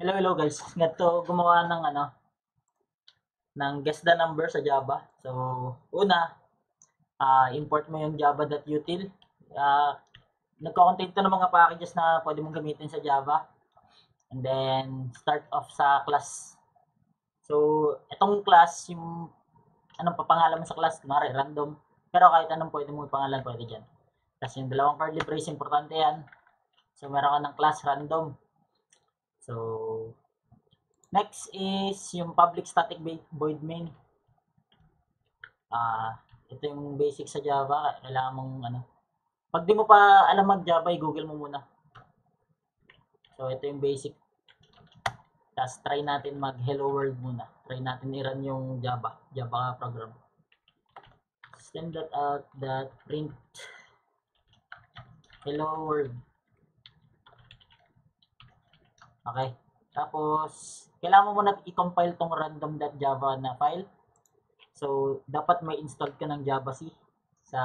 Hello, hello guys. Ngato gumawa ng ng guess the number sa Java. So, una, import mo yung java.util. Uh, Nagko-contain to ng mga packages na pwede mong gamitin sa Java. And then, start off sa class. So, itong class, yung anong papangalan mo sa class, kunwari random. Pero kahit anong pwede mong ipangalan, pwede dyan. Tapos yung dalawang curly brace, importante yan. So, meron ka ng class random. So, next is yung public static void main. Ito yung basic sa Java. Kailangan mong Pag di mo pa alam mag-Java, i-google mo muna. So, ito yung basic. Tapos, try natin mag-hello world muna. Try natin i-run yung Java program. System.out.print hello world. Okay. Tapos, kailangan mo muna i-compile tong random.java na file. So, dapat may installed ka ng Java C sa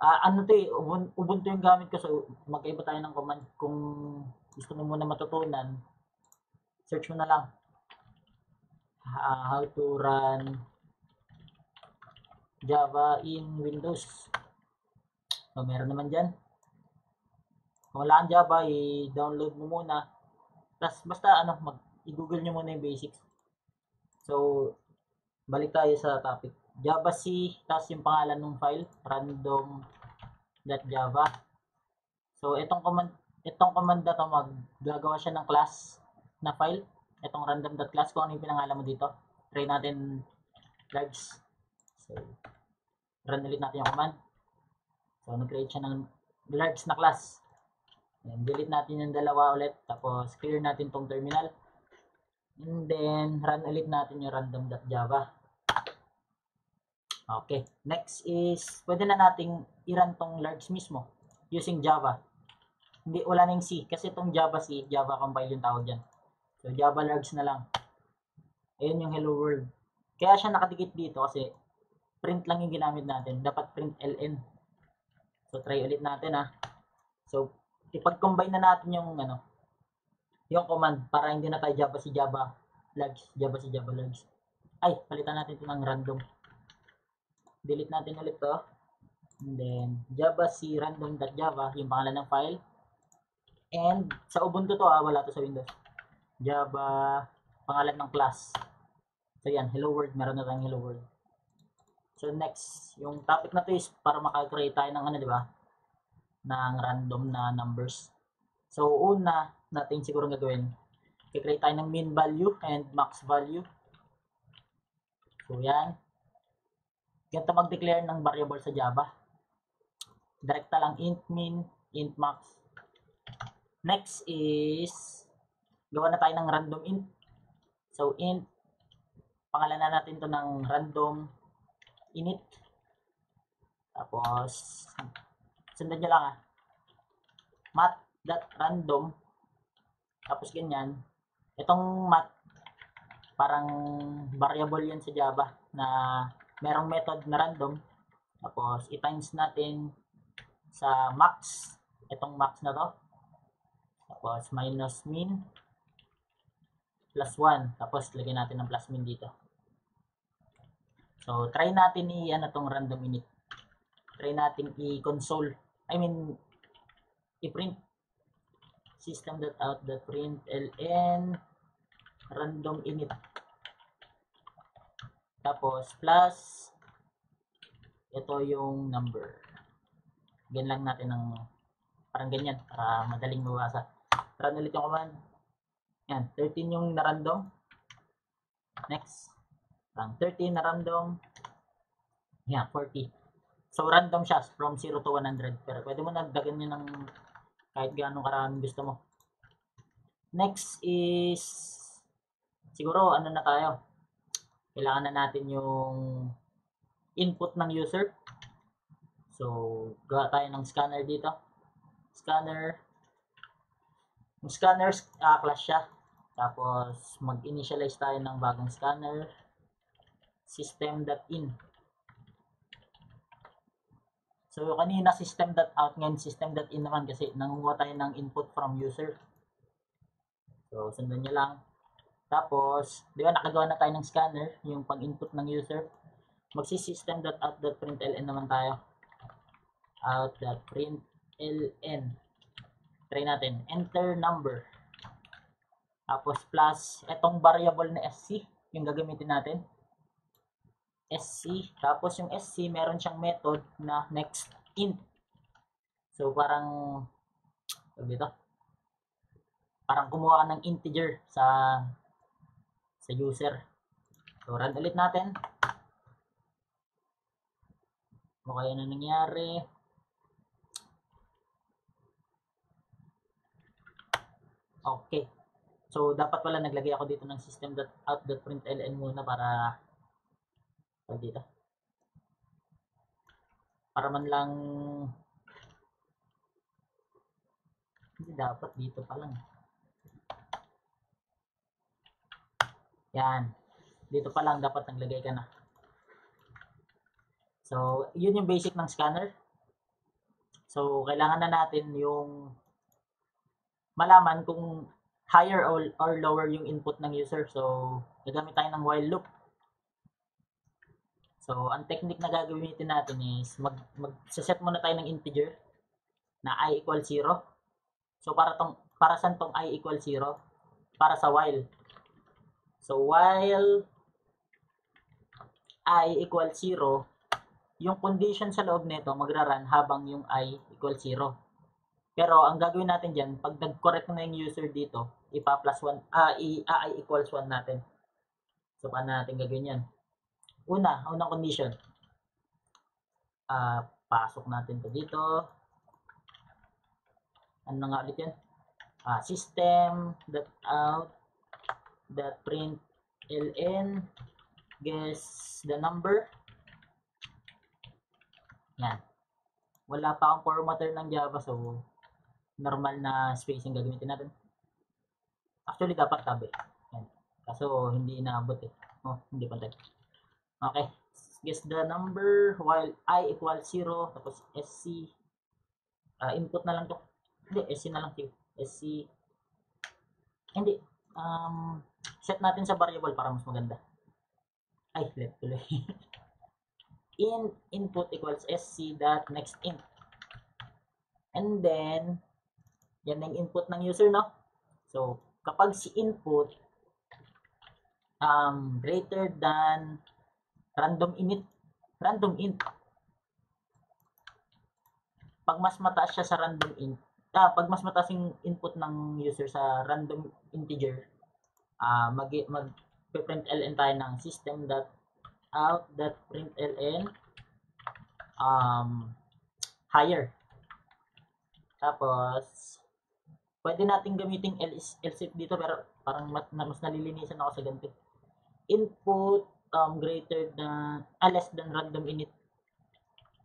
Ubuntu yung gamit ko. So, magkaiba tayo ng command. Kung gusto mo muna matutunan, search mo na lang how to run Java in Windows. So, meron naman dyan. Kung wala kang Java, i-download mo muna. Tapos, basta i-google nyo muna yung basics. So, balik tayo sa topic. Java C, tapos yung pangalan ng file, random.java. So, itong command na to, maggagawa siya ng class na file. Itong random.class, kung ano yung pinangalan mo dito. Try natin large. So, run ulit natin yung command. So, nag-create siya ng large na class. And delete natin yung dalawa ulit. Tapos, clear natin tong terminal. And then, run ulit natin yung random.java. Okay. Next is, pwede na nating i-run tong large mismo using Java. Hindi, wala na yung C. Kasi itong Java C, Java compile yung tawag dyan. So, Java large na lang. Ayun yung hello world. Kaya siya nakadikit dito kasi print lang yung ginamit natin. Dapat print ln. So, try ulit natin So, ipag-combine na natin yung yung command para hindi na tayo Java si Java large. Java si Java large. Ay, palitan natin ito ng random. Delete natin ulit to. And then, Java si random.java, yung pangalan ng file. And, sa Ubuntu to wala to sa Windows. Java, pangalan ng class. So, yan, hello world. Meron na tayong hello world. So, next, yung topic na to is para makakreate tayo ng di ba? Ng random na numbers. So, una natin siguro gagawin, i-create tayo ng min value and max value. So, yan. Ganito mag-declare ng variable sa Java. Direkta lang int min, int max. Next is, gawa na tayo ng random int. So, int, pangalanan natin to ng random init. Tapos, sundan nyo lang mat.random. Tapos ganyan. Itong mat, parang variable yan sa Java na merong method na random. Tapos, i-times natin sa max. Itong max na to. Tapos, minus min plus 1. Tapos, lagyan natin ng plus min dito. So, try natin tong random init. Try natin i-console. I-print system.out.println random init. Tapos, plus ito yung number. Ganyan lang natin ng parang ganyan para madaling mabasa. Run ulit yung command. Yan, 13 yung na-random. Next. 13 na random. Yan, 40. So, random siya from 0 to 100. Pero pwede mo nagdagan nyo ng kahit gaano karaming gusto mo. Next is, siguro, na tayo. Kailangan na natin yung input ng user. So, gawa tayo ng scanner dito. Scanner. Yung scanner, class siya. Tapos, mag-initialize tayo ng bagong scanner. System.in. So, kanina system.out, ngayon system.in naman kasi nangunguha tayo ng input from user. So, sundan nyo lang. Tapos, di ba nakagawa na tayo ng scanner, yung pang-input ng user. Magsisystem.out.println naman tayo. Out.println. Try natin. Enter number. Tapos plus, etong variable na SC, yung gagamitin natin. SC. Tapos yung SC, meron siyang method na next int. So, parang, sabi dito, parang kumuha ka ng integer sa user. So, run ulit natin. Ano kaya na nangyari? Okay. So, dapat pala naglagay ako dito ng system.out.println muna para dito. Para man lang hindi dapat dito pa lang. Yan. Dito pa lang dapat naglagay ka na. So, yun yung basic ng scanner. So, kailangan na natin yung malaman kung higher or lower yung input ng user. So, gagamit tayo ng while loop. So, ang technique na gagamitin natin is mag-set muna tayo ng integer na I equals 0. So, para saan tong I equals 0? Para sa while. So, while I equals 0, yung condition sa loob nito magra-run habang yung I equals 0. Pero ang gagawin natin dyan, pag nag-correct na yung user dito, ipa-plus 1, I equals 1 natin. So, paano natin gagawin yan? Unang condition. Pasok natin to dito. Ano nga ulit yan? System.out.println guess the number. Yan. Wala pa akong formatter ng Java, so normal na spacing gagamitin natin. Actually, dapat tab eh. Yan. Kaso, hindi inaabot eh. Hindi pantay. Okay. Guess the number while I equals 0. Tapos, SC. Input na lang to. Hindi, SC na lang to. SC. Hindi. Set natin sa variable para mas maganda. Ay, let tuloy. Input equals SC dot next int. And then, yan ang input ng user, no? So, kapag si input greater than random int, pag mas mataas siya sa random int, pag mas mataas yung input ng user sa random integer, mag-println tayo ng system.out.println higher. Tapos, pwede natin gamitin else if dito, pero parang mas nalilinisan ako sa ganito. Input greater than, less than random init.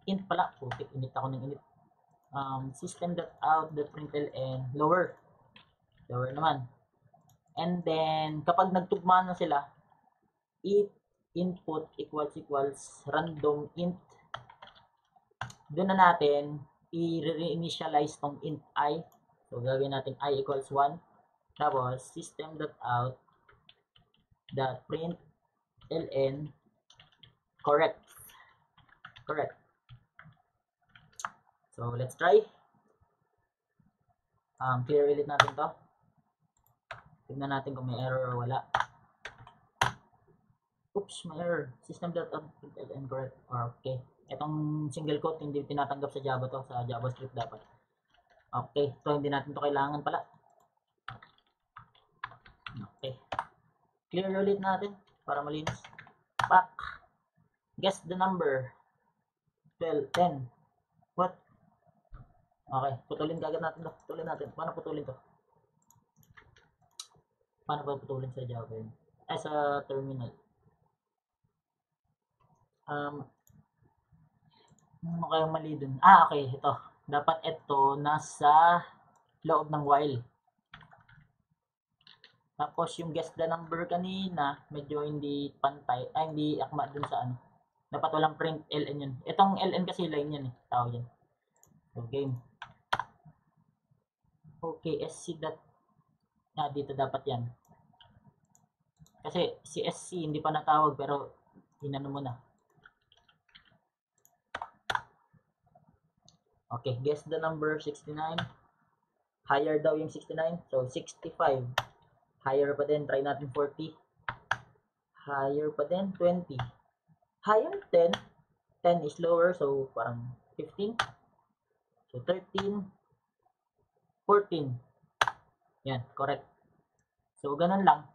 Int pala, putik, init ako ng init. System.out.println lower naman. And then, kapag nagtugma na sila, if input equals random int, doon na natin i-reinitialize tong int I. So, gagawin natin I equals 1. Tapos, system.out.println correct. So, let's try. Clear ulit natin to. Tignan natin kung may error or wala. Oops, may error. System.out.println correct. Okay. Itong single quote hindi tinatanggap sa Java to. Sa JavaScript dapat. Okay. So, hindi natin to kailangan pala. Okay. Clear ulit natin para malinis. Back. Guess the number. 12, 10. What? Okay. Putulin kagad natin to. Putulin natin. Paano putulin to? Paano ba putulin sa Java yun? Sa terminal. Ano kayong mali dun? Okay. Ito. Dapat ito nasa loob ng while. Tapos yung guess the number kanina, medyo hindi pantay, hindi akma dun sa ano. Dapat walang print ln yun. Itong ln kasi line yan eh. Tawag yan. So, game. Okay, sc dot Dito dapat yan. Kasi si SC hindi pa natawag pero inano mo na. Okay, guess the number 69. Higher daw yung 69. So, 65. Higher pa din. Try natin 40. Higher pa din. 20. Higher 10. 10 is lower. So, parang 15. So, 13. 14. Yan, correct. So, ganun lang.